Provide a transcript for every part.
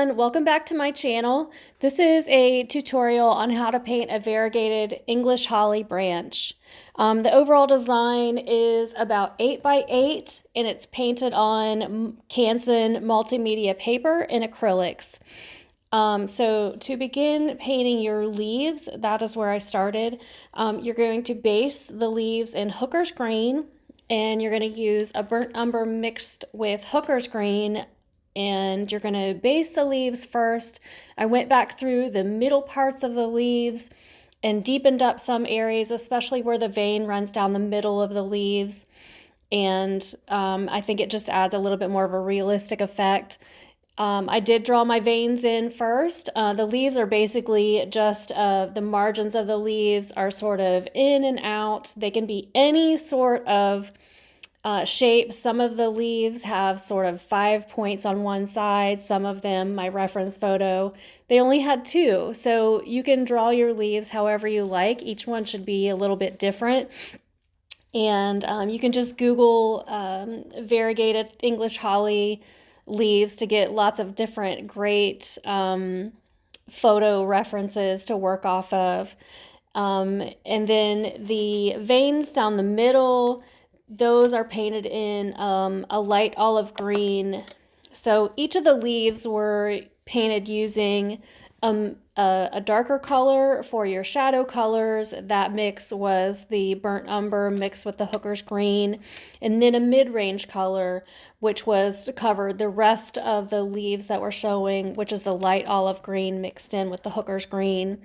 everyone, welcome back to my channel. This is a tutorial on how to paint a variegated English holly branch. The overall design is about 8 by 8 and it's painted on Canson Multi Media paper and acrylics. So to begin painting your leaves, that is where I started. You're going to base the leaves in Hooker's green, and you're going to use a burnt umber mixed with Hooker's green, and you're going to base the leaves first. I went back through the middle parts of the leaves and deepened up some areas, especially where the vein runs down the middle of the leaves. And I think it just adds a little bit more of a realistic effect. I did draw my veins in first. The leaves are basically just, the margins of the leaves are sort of in and out. They can be any sort of shape. Some of the leaves have sort of 5 points on one side. Some of them, my reference photo, they only had 2. So you can draw your leaves however you like. Each one should be a little bit different. And you can just Google variegated English holly leaves to get lots of different great photo references to work off of. And then the veins down the middle, those are painted in a light olive green. So each of the leaves were painted using a darker color for your shadow colors. That mix was the burnt umber mixed with the Hooker's green, and then a mid-range color, which was covered the rest of the leaves that were showing, which is the light olive green mixed in with the Hooker's green.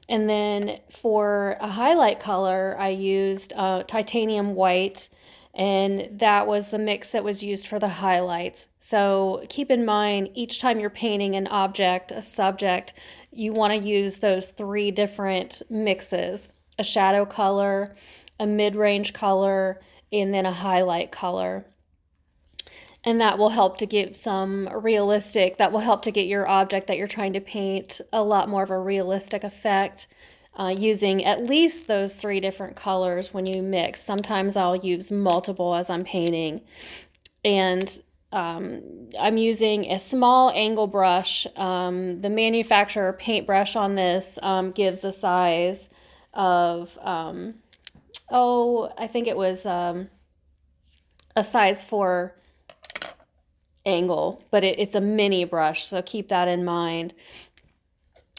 And then for a highlight color, I used titanium white, and that was the mix that was used for the highlights. So keep in mind, each time you're painting an object, a subject, you want to use those 3 different mixes: a shadow color, a mid-range color, and then a highlight color. And that will help to give that will help to get your object that you're trying to paint a lot more of a realistic effect, using at least those 3 different colors when you mix. Sometimes I'll use multiple as I'm painting. And I'm using a small angle brush. The manufacturer paintbrush on this gives a size of, I think it was a size 4 angle, but it's a mini brush, so keep that in mind.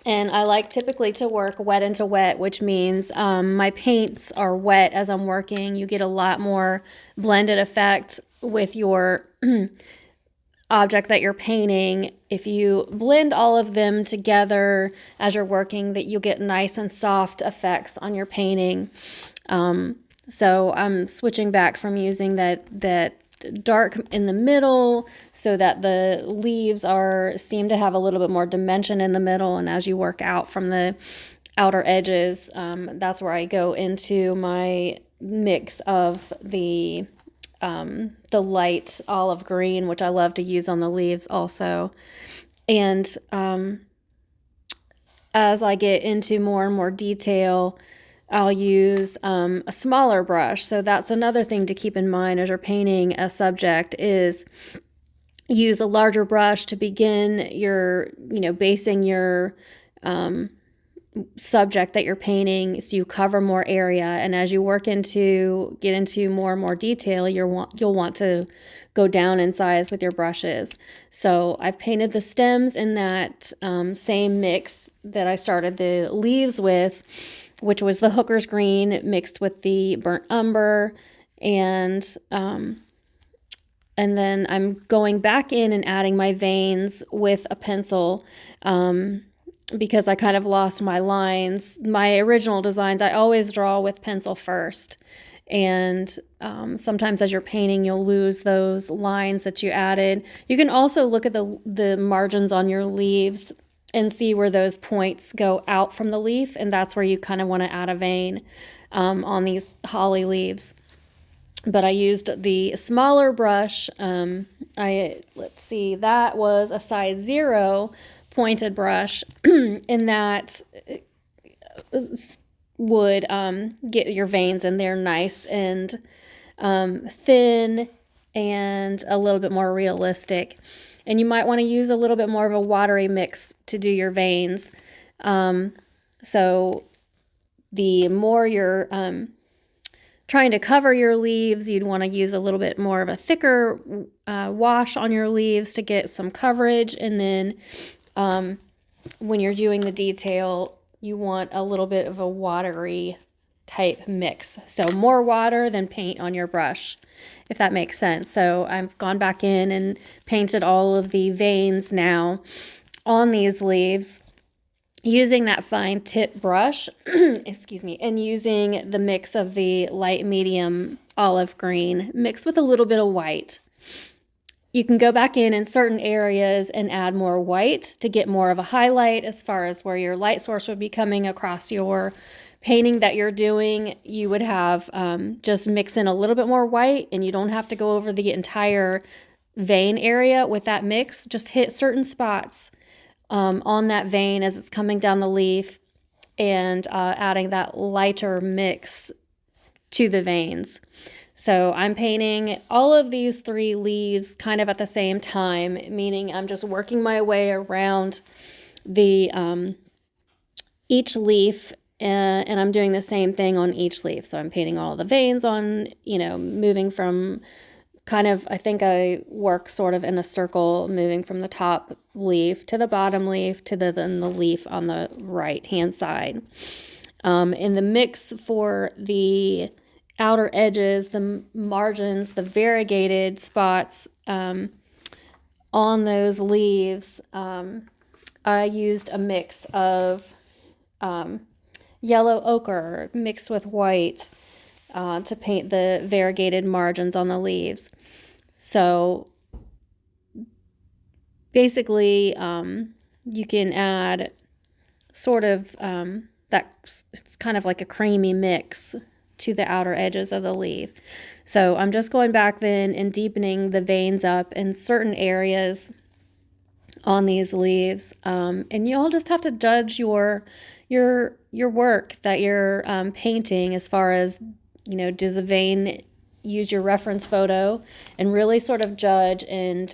And I like typically to work wet into wet, which means my paints are wet as I'm working. You get a lot more blended effect with your object that you're painting. If you blend all of them together as you're working, that you'll get nice and soft effects on your painting. So I'm switching back from using that dark in the middle so that the leaves seem to have a little bit more dimension in the middle, and as you work out from the outer edges, that's where I go into my mix of the light olive green, which I love to use on the leaves also. And as I get into more and more detail, I'll use a smaller brush. So that's another thing to keep in mind as you're painting a subject, is use a larger brush to begin your, basing your subject that you're painting, so you cover more area. And as you get into more and more detail, you'll want to go down in size with your brushes. So I've painted the stems in that same mix that I started the leaves with, which was the Hooker's green mixed with the burnt umber, and then I'm going back in and adding my veins with a pencil, because I kind of lost my lines. My original designs, I always draw with pencil first, and sometimes as you're painting, you'll lose those lines that you added. You can also look at the margins on your leaves and see where those points go out from the leaf, and that's where you kind of want to add a vein on these holly leaves. But I used the smaller brush. Let's see, that was a size 0 pointed brush, and that would get your veins in there nice and thin and a little bit more realistic. And you might want to use a little bit more of a watery mix to do your veins. So the more you're trying to cover your leaves, you'd want to use a little bit more of a thicker wash on your leaves to get some coverage. And then when you're doing the detail, you want a little bit of a watery type mix. So more water than paint on your brush, if that makes sense. So I've gone back in and painted all of the veins now on these leaves using that fine tip brush, excuse me, and using the mix of the light medium olive green mixed with a little bit of white. You can go back in certain areas and add more white to get more of a highlight as far as where your light source would be coming across your painting that you're doing. You would have just mix in a little bit more white, and you don't have to go over the entire vein area with that mix. Just hit certain spots on that vein as it's coming down the leaf and adding that lighter mix to the veins. So I'm painting all of these 3 leaves kind of at the same time, meaning I'm just working my way around the each leaf, and I'm doing the same thing on each leaf. So I'm painting all the veins on, moving from kind of, I think I work sort of in a circle, moving from the top leaf to the bottom leaf to then the leaf on the right hand side. In the mix for the outer edges, the margins, the variegated spots on those leaves, I used a mix of yellow ochre mixed with white to paint the variegated margins on the leaves. So basically, you can add sort of it's kind of like a creamy mix to the outer edges of the leaf. So I'm just going back then and deepening the veins up in certain areas on these leaves. And you'll just have to judge your work that you're painting as far as, does a vein use your reference photo, and really sort of judge and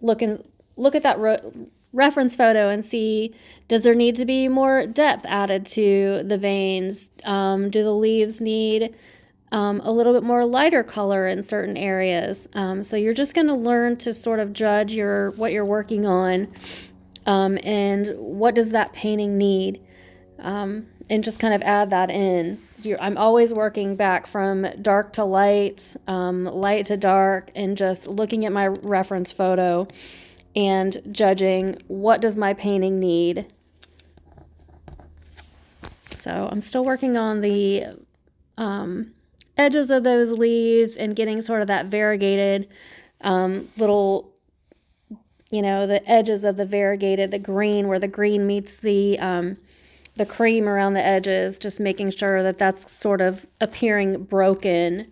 look at that reference photo and see, does there need to be more depth added to the veins? Do the leaves need a little bit more lighter color in certain areas? So you're just going to learn to sort of judge what you're working on, and what does that painting need, and just kind of add that in. I'm always working back from dark to light, light to dark, and just looking at my reference photo and judging, what does my painting need. So I'm still working on the edges of those leaves and getting sort of that variegated little, the edges of the variegated, the green, where the green meets the cream around the edges, just making sure that that's sort of appearing broken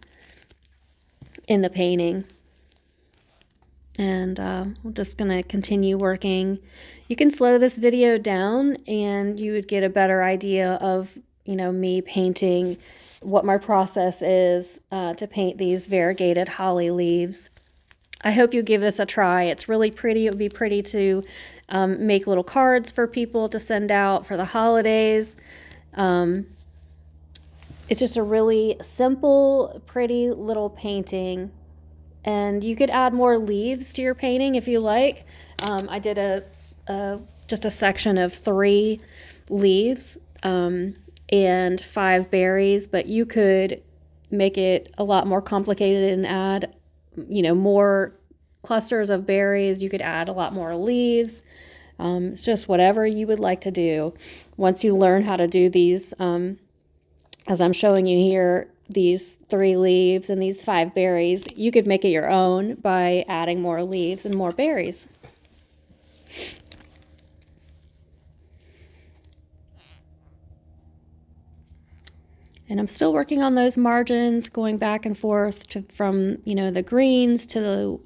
in the painting. And we're just going to continue working. You can slow this video down and you would get a better idea of, me painting, what my process is to paint these variegated holly leaves. I hope you give this a try. It's really pretty. It would be pretty to make little cards for people to send out for the holidays. It's just a really simple, pretty little painting. And you could add more leaves to your painting if you like. I did just a section of 3 leaves and 5 berries, but you could make it a lot more complicated and add, more clusters of berries. You could add a lot more leaves. It's just whatever you would like to do. Once you learn how to do these, as I'm showing you here, these 3 leaves and these 5 berries, you could make it your own by adding more leaves and more berries. And I'm still working on those margins, going back and forth from the greens to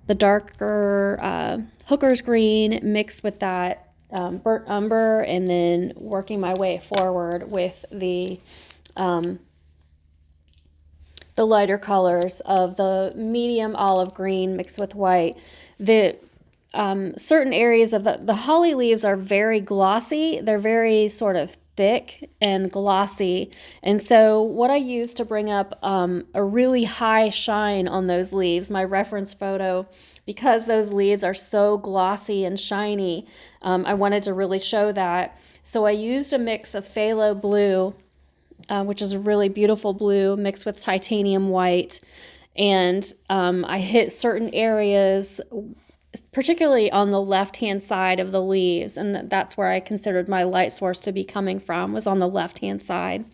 the darker hooker's green mixed with that burnt umber, and then working my way forward with the the lighter colors of the medium olive green mixed with white. The certain areas of the holly leaves are very glossy. They're very sort of thick and glossy. And so what I use to bring up a really high shine on those leaves, my reference photo, because those leaves are so glossy and shiny, I wanted to really show that. So I used a mix of phthalo blue, which is a really beautiful blue, mixed with titanium white. And I hit certain areas, particularly on the left-hand side of the leaves, and that's where I considered my light source to be coming from, was on the left-hand side.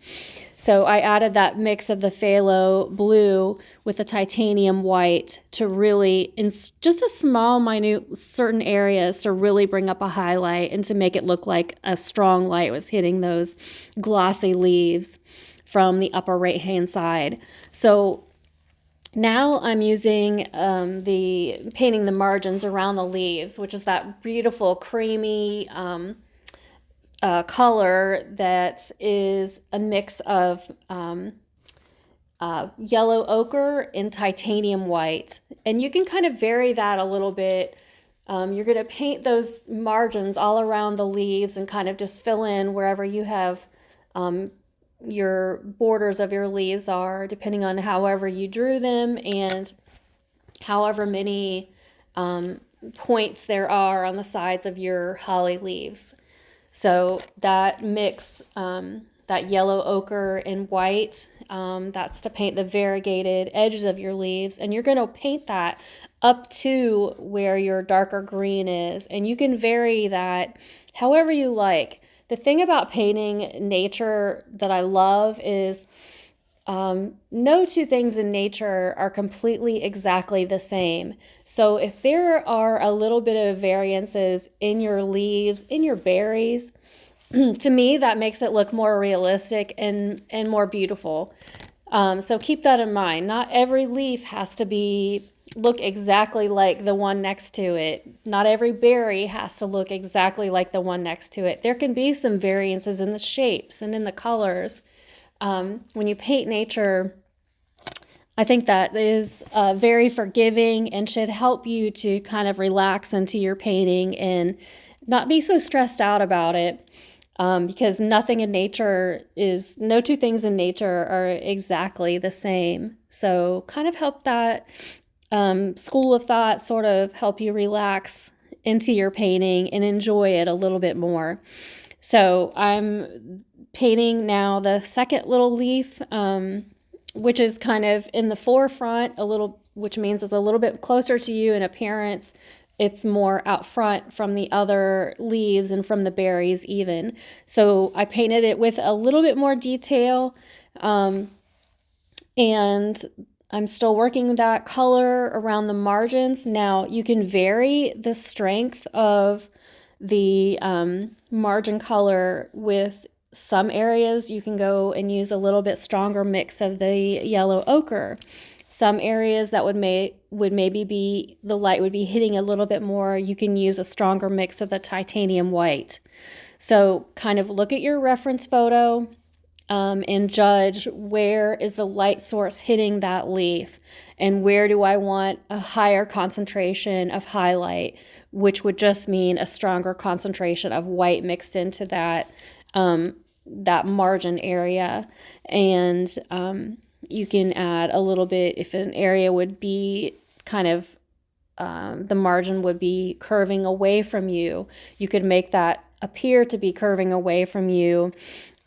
So I added that mix of the phthalo blue with the titanium white to really, in just a small, minute, certain areas, to really bring up a highlight and to make it look like a strong light was hitting those glossy leaves from the upper right-hand side. So now I'm using painting the margins around the leaves, which is that beautiful creamy color that is a mix of yellow ochre and titanium white. And you can kind of vary that a little bit. You're going to paint those margins all around the leaves and kind of just fill in wherever you have your borders of your leaves are, depending on however you drew them and however many points there are on the sides of your holly leaves. So that mix, that yellow ochre and white, that's to paint the variegated edges of your leaves. And you're going to paint that up to where your darker green is. And you can vary that however you like. The thing about painting nature that I love is no two things in nature are completely exactly the same. So if there are a little bit of variances in your leaves, in your berries, to me that makes it look more realistic and more beautiful. So keep that in mind. Not every leaf has to look exactly like the one next to it. Not every berry has to look exactly like the one next to it. There can be some variances in the shapes and in the colors. When you paint nature, I think that is very forgiving and should help you to kind of relax into your painting and not be so stressed out about it. Because no two things in nature are exactly the same. So kind of help that school of thought sort of help you relax into your painting and enjoy it a little bit more. So I'm painting now the second little leaf, which is kind of in the forefront a little, which means it's a little bit closer to you in appearance. It's more out front from the other leaves and from the berries even. So I painted it with a little bit more detail, and I'm still working that color around the margins. Now you can vary the strength of the margin color with some areas. You can go and use a little bit stronger mix of the yellow ochre. Some areas that would maybe be, the light would be hitting a little bit more, you can use a stronger mix of the titanium white. So kind of look at your reference photo and judge where is the light source hitting that leaf and where do I want a higher concentration of highlight, which would just mean a stronger concentration of white mixed into that margin area. And you can add a little bit if an area would be kind of the margin would be curving away from you. You could make that appear to be curving away from you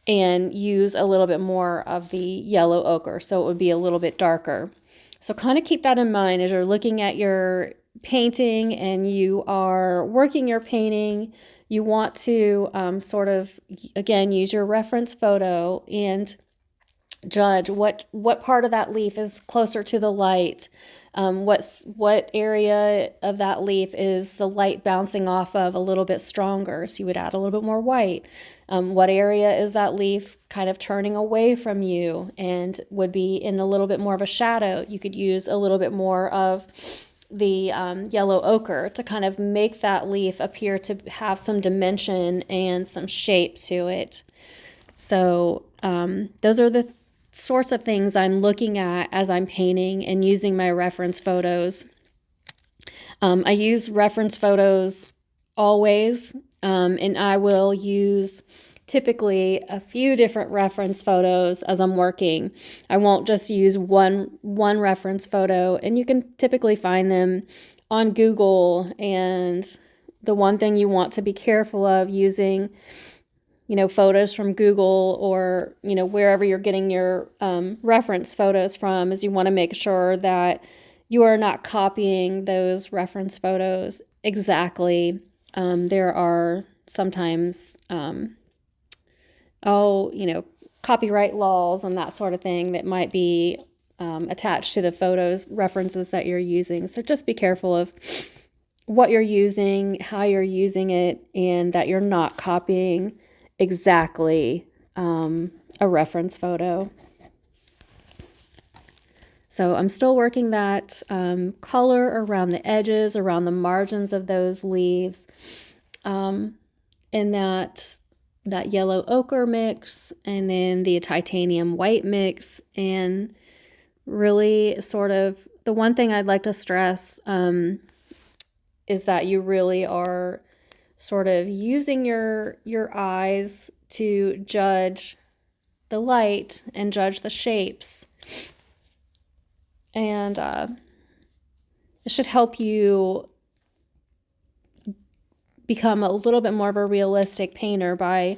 and use a little bit more of the yellow ochre, so it would be a little bit darker. So kind of keep that in mind as you're looking at your painting and you are working your painting. You want to sort of, again, use your reference photo and judge what part of that leaf is closer to the light. What area of that leaf is the light bouncing off of a little bit stronger, so you would add a little bit more white. What area is that leaf kind of turning away from you and would be in a little bit more of a shadow? You could use a little bit more of the yellow ochre to kind of make that leaf appear to have some dimension and some shape to it. So those are the sorts of things I'm looking at as I'm painting and using my reference photos. I use reference photos always, and I will use typically a few different reference photos as I'm working. I won't just use one reference photo, and you can typically find them on Google. And the one thing you want to be careful of using, photos from Google or, wherever you're getting your reference photos from, is you want to make sure that you are not copying those reference photos exactly. There are sometimes, copyright laws and that sort of thing that might be attached to the photos references that you're using. So just be careful of what you're using, how you're using it, and that you're not copying exactly a reference photo. So I'm still working that color around the edges, around the margins of those leaves, and that yellow ochre mix, and then the titanium white mix. And really sort of the one thing I'd like to stress is that you really are sort of using your eyes to judge the light and judge the shapes. And it should help you become a little bit more of a realistic painter by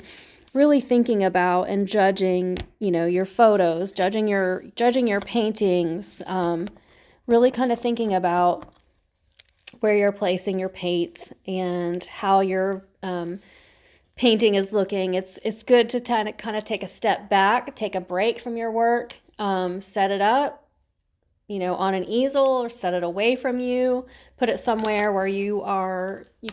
really thinking about and judging, your photos, judging your paintings, really kind of thinking about where you're placing your paint and how your painting is looking. It's good to kind of take a step back, take a break from your work, set it up, on an easel, or set it away from you, put it somewhere where you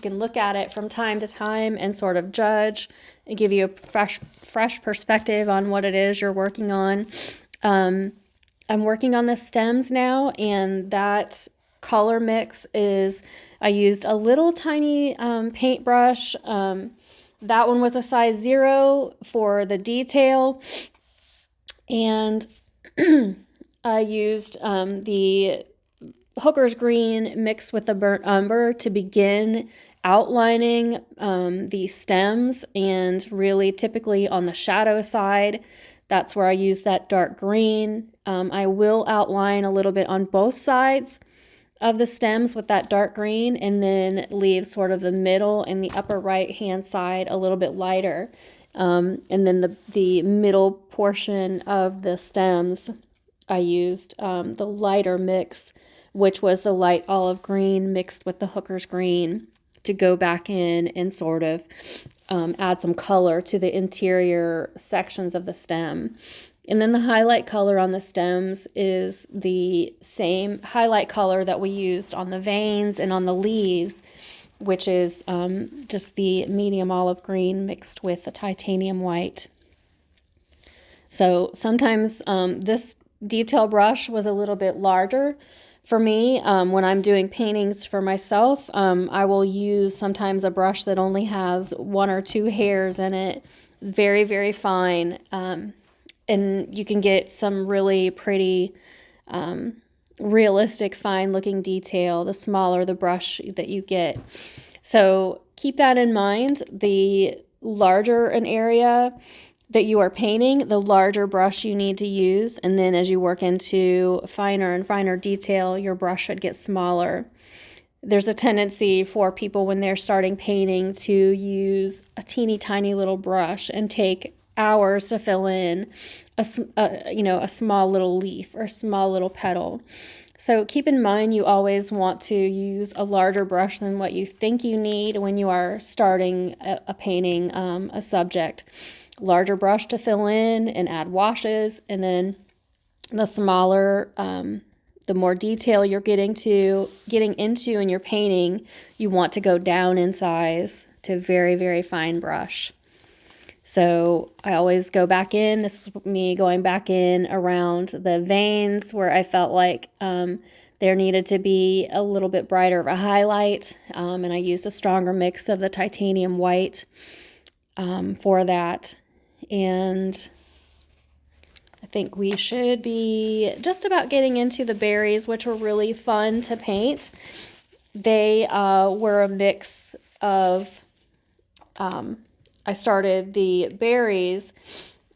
can look at it from time to time and sort of judge and give you a fresh perspective on what it is you're working on. I'm working on the stems now, and that color mix is, I used a little tiny paintbrush. That one was a size 0 for the detail, and I used the Hooker's Green mixed with the burnt umber to begin outlining the stems, and really typically on the shadow side, that's where I use that dark green. I will outline a little bit on both sides of the stems with that dark green, and then leave sort of the middle and the upper right hand side a little bit lighter. And then the middle portion of the stems, I used the lighter mix, which was the light olive green mixed with the Hooker's Green, to go back in and sort of add some color to the interior sections of the stem. And then the highlight color on the stems is the same highlight color that we used on the veins and on the leaves, which is just the medium olive green mixed with the titanium white. So sometimes this detail brush was a little bit larger for me. When I'm doing paintings for myself, I will use sometimes a brush that only has 1 or 2 hairs in it. It's very, very fine. And you can get some really pretty, realistic, fine-looking detail the smaller the brush that you get. So keep that in mind. The larger an area that you are painting, the larger brush you need to use. And then as you work into finer and finer detail, your brush should get smaller. There's a tendency for people when they're starting painting to use a teeny tiny little brush and take hours to fill in a small little leaf or a small little petal. So keep in mind, you always want to use a larger brush than what you think you need when you are starting a painting, a subject. Larger brush to fill in and add washes, and then the smaller, the more detail you're getting into in your painting, you want to go down in size to very, very fine brush. So I always go back in. This is me going back in around the veins where I felt like there needed to be a little bit brighter of a highlight, and I used a stronger mix of the titanium white for that. And I think we should be just about getting into the berries, which were really fun to paint. They were a mix of, I started the berries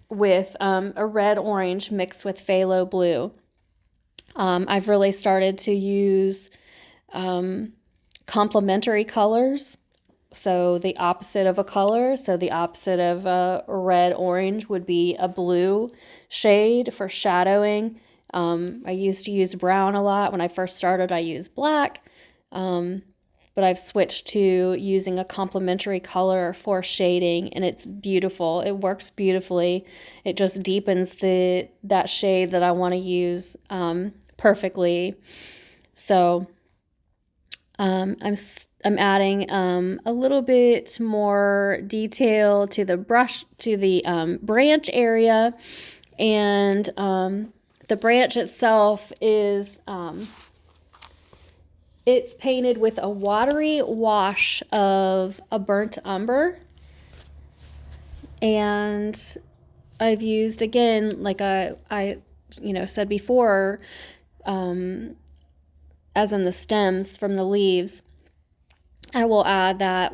with a red-orange mixed with phthalo blue. I've really started to use complementary colors. So the opposite of a color, so the opposite of a red-orange would be a blue shade for shadowing. I used to use brown a lot. When I first started, I used black. But I've switched to using a complementary color for shading, and it's beautiful. It works beautifully. It just deepens that shade that I want to use perfectly. So I'm adding a little bit more detail to the brush, to the branch area, and the branch itself is it's painted with a watery wash of a burnt umber, and I've used, again, like I said before, as in the stems from the leaves, I will add that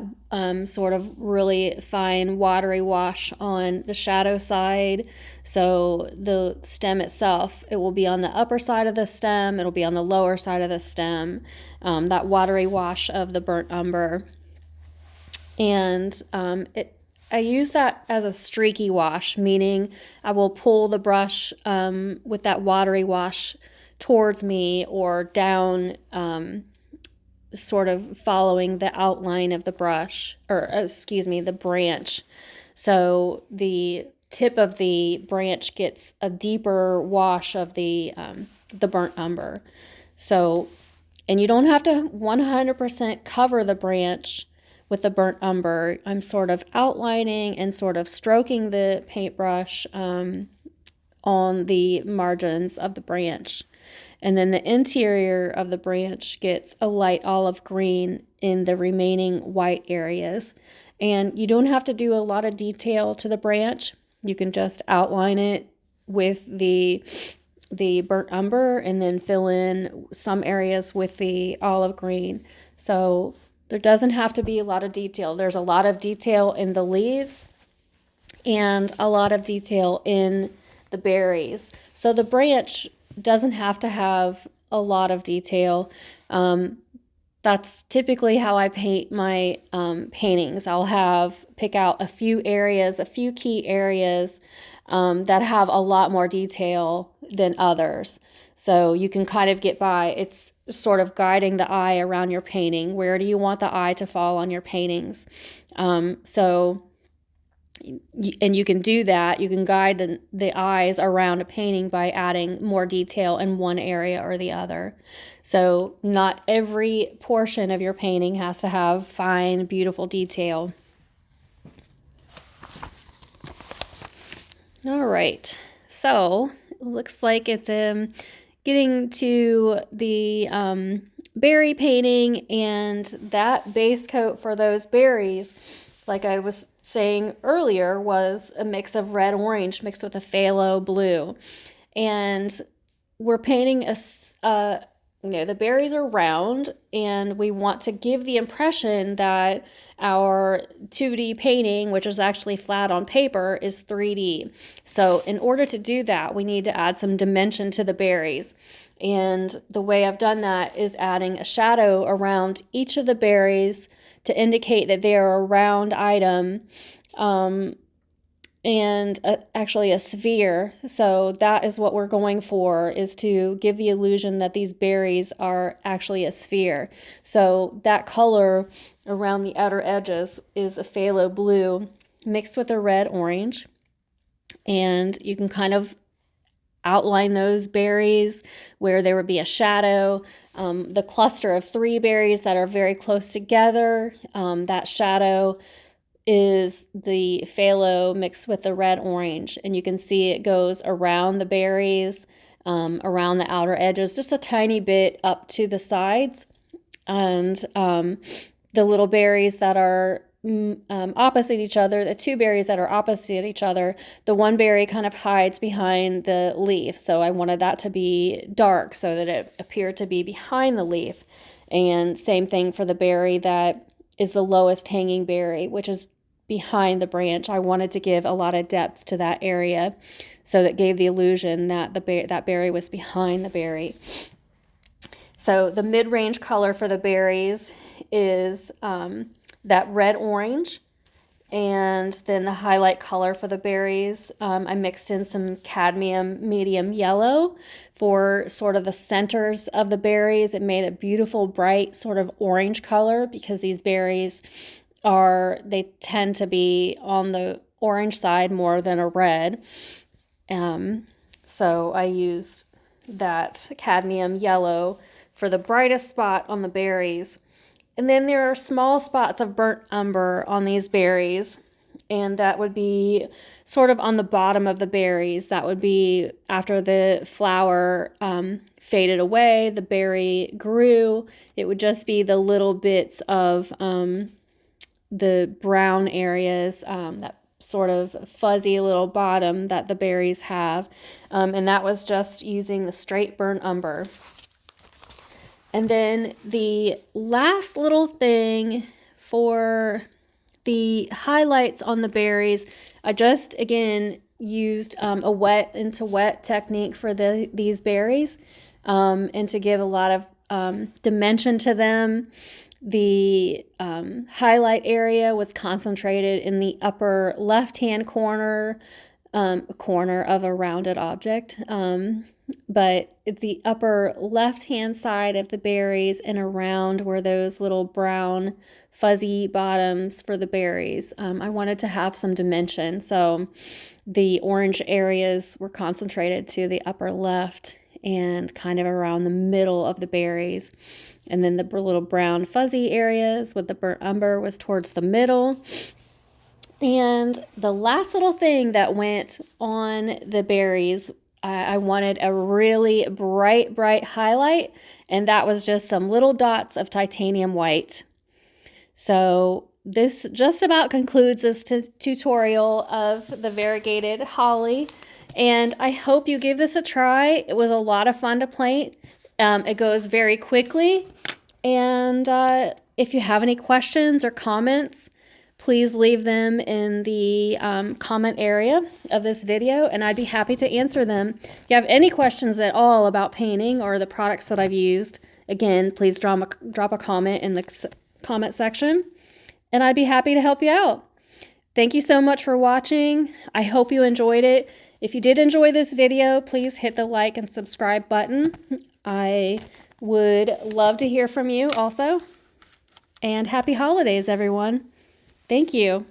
sort of really fine watery wash on the shadow side. So the stem itself, it will be on the upper side of the stem, it'll be on the lower side of the stem, that watery wash of the burnt umber. And I use that as a streaky wash, meaning I will pull the brush with that watery wash towards me or down, sort of following the outline of the brush, or the branch. So the tip of the branch gets a deeper wash of the burnt umber. So, and you don't have to 100% cover the branch with the burnt umber. I'm sort of outlining and sort of stroking the paintbrush on the margins of the branch. And then the interior of the branch gets a light olive green in the remaining white areas. And you don't have to do a lot of detail to the branch. You can just outline it with the burnt umber and then fill in some areas with the olive green. So there doesn't have to be a lot of detail. There's a lot of detail in the leaves and a lot of detail in the berries. So the branch doesn't have to have a lot of detail. That's typically how I paint my paintings. I'll pick out a few areas, a few key areas that have a lot more detail than others. So you can kind of get by. It's sort of guiding the eye around your painting. Where do you want the eye to fall on your paintings? And you can do that. You can guide the eyes around a painting by adding more detail in one area or the other. So not every portion of your painting has to have fine, beautiful detail. All right, so it looks like it's getting to the berry painting, and that base coat for those berries, like I was saying earlier, was a mix of red-orange mixed with a phthalo blue. And we're painting the berries are round, and we want to give the impression that our 2D painting, which is actually flat on paper, is 3D. So in order to do that, we need to add some dimension to the berries. And the way I've done that is adding a shadow around each of the berries to indicate that they are a round item, and actually a sphere. So that is what we're going for, is to give the illusion that these berries are actually a sphere. So that color around the outer edges is a phthalo blue mixed with a red-orange. And you can kind of outline those berries where there would be a shadow. The cluster of 3 berries that are very close together, that shadow is the phthalo mixed with the red-orange. And you can see it goes around the berries, around the outer edges, just a tiny bit up to the sides. And the little berries that are opposite each other, the two berries that are opposite each other, the one berry kind of hides behind the leaf. So I wanted that to be dark so that it appeared to be behind the leaf. And same thing for the berry that is the lowest hanging berry, which is behind the branch. I wanted to give a lot of depth to that area, so that gave the illusion that that berry was behind the berry. So the mid-range color for the berries is that red-orange, and then the highlight color for the berries, I mixed in some cadmium medium yellow for sort of the centers of the berries. It made a beautiful, bright sort of orange color, because these berries they tend to be on the orange side more than a red. So I used that cadmium yellow for the brightest spot on the berries. And then there are small spots of burnt umber on these berries, and that would be sort of on the bottom of the berries. That would be after the flower faded away, the berry grew. It would just be the little bits of the brown areas, that sort of fuzzy little bottom that the berries have. And that was just using the straight burnt umber. And then the last little thing for the highlights on the berries, I just, again, used a wet into wet technique for these berries, and to give a lot of dimension to them. The highlight area was concentrated in the upper left-hand corner of a rounded object. But the upper left-hand side of the berries and around were those little brown fuzzy bottoms for the berries. I wanted to have some dimension, so the orange areas were concentrated to the upper left and kind of around the middle of the berries. And then the little brown fuzzy areas with the burnt umber was towards the middle. And the last little thing that went on the berries, I wanted a really bright highlight, and that was just some little dots of titanium white. So this just about concludes this tutorial of the variegated holly, and I hope you give this a try. It was a lot of fun to paint. It goes very quickly, and if you have any questions or comments, please leave them in the comment area of this video, and I'd be happy to answer them. If you have any questions at all about painting or the products that I've used, again, please drop a comment in the comment section, and I'd be happy to help you out. Thank you so much for watching. I hope you enjoyed it. If you did enjoy this video, please hit the like and subscribe button. I would love to hear from you also. And happy holidays, everyone. Thank you.